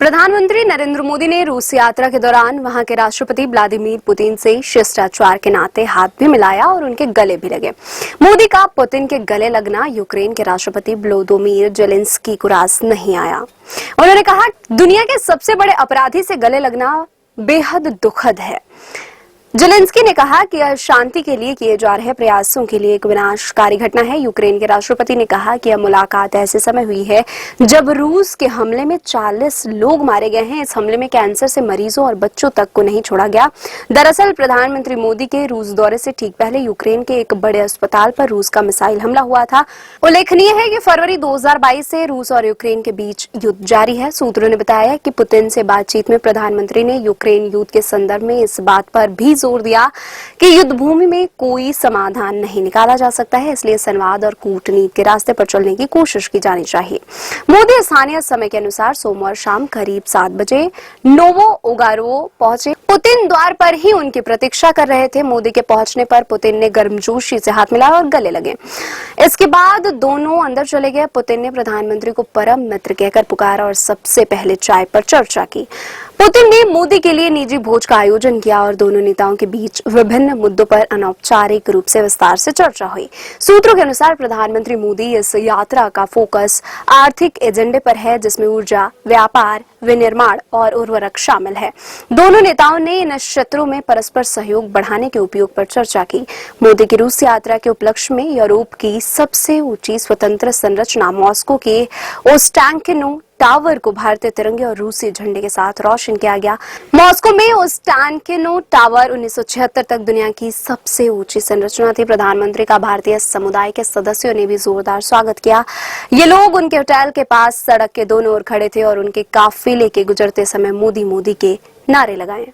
प्रधानमंत्री नरेंद्र मोदी ने रूस यात्रा के दौरान वहां के राष्ट्रपति व्लादिमीर पुतिन से शिष्टाचार के नाते हाथ भी मिलाया और उनके गले भी लगे। मोदी का पुतिन के गले लगना यूक्रेन के राष्ट्रपति वोलोदिमीर जेलेंस्की को रास नहीं आया। उन्होंने कहा, दुनिया के सबसे बड़े अपराधी से गले लगना बेहद दुखद है। जेलेंस्की ने कहा कि यह शांति के लिए किए जा रहे प्रयासों के लिए एक विनाशकारी घटना है। यूक्रेन के राष्ट्रपति ने कहा कि यह मुलाकात ऐसे समय हुई है जब रूस के हमले में 40 लोग मारे गए हैं। इस हमले में कैंसर से मरीजों और बच्चों तक को नहीं छोड़ा गया। दरअसल प्रधानमंत्री मोदी के रूस दौरे से ठीक पहले यूक्रेन के एक बड़े अस्पताल पर रूस का मिसाइल हमला हुआ था। उल्लेखनीय है कि फरवरी 2022 से रूस और यूक्रेन के बीच युद्ध जारी है। सूत्रों ने बताया कि पुतिन से बातचीत में प्रधानमंत्री ने यूक्रेन युद्ध के संदर्भ में इस बात पर भी जोर दिया कि युद्ध भूमि में कोई समाधान नहीं निकाला जा सकता है, इसलिए संवाद और कूटनीति के रास्ते पर चलने की कोशिश की जानी चाहिए। मोदी स्थानीय समय के अनुसार सोमवार शाम करीब 7 बजे नोवो ओगारोव पहुंचे। पुतिन द्वार पर ही उनकी प्रतीक्षा कर रहे थे। मोदी के पहुंचने पर पुतिन ने गर्मजोशी से हाथ मिलाया और गले लगे। इसके बाद दोनों अंदर चले गए। पुतिन ने प्रधानमंत्री को परम मित्र कहकर पुकारा और सबसे पहले चाय पर चर्चा की। पुतिन ने मोदी के लिए निजी भोज का आयोजन किया और दोनों नेताओं के बीच विभिन्न मुद्दों पर अनौपचारिक रूप से विस्तार से चर्चा हुई। सूत्रों के अनुसार प्रधानमंत्री मोदी इस यात्रा का फोकस आर्थिक एजेंडे पर है, जिसमें ऊर्जा, व्यापार, विनिर्माण और उर्वरक शामिल है। दोनों नेताओं ने इन क्षेत्रों में परस्पर सहयोग बढ़ाने के उपयोग पर चर्चा की। मोदी की रूस यात्रा के उपलक्ष्य में यूरोप की सबसे ऊंची स्वतंत्र संरचना मॉस्को के ओस्टान्किनो टावर को भारतीय तिरंगे और रूसी झंडे के साथ रोशन किया गया। मॉस्को में ओस्टान्किनो टावर 1976 तक दुनिया की सबसे ऊंची संरचना थी। प्रधानमंत्री का भारतीय समुदाय के सदस्यों ने भी जोरदार स्वागत किया। ये लोग उनके होटल के पास सड़क के दोनों ओर खड़े थे और उनके काफिले के गुजरते समय मोदी मोदी के नारे लगाए।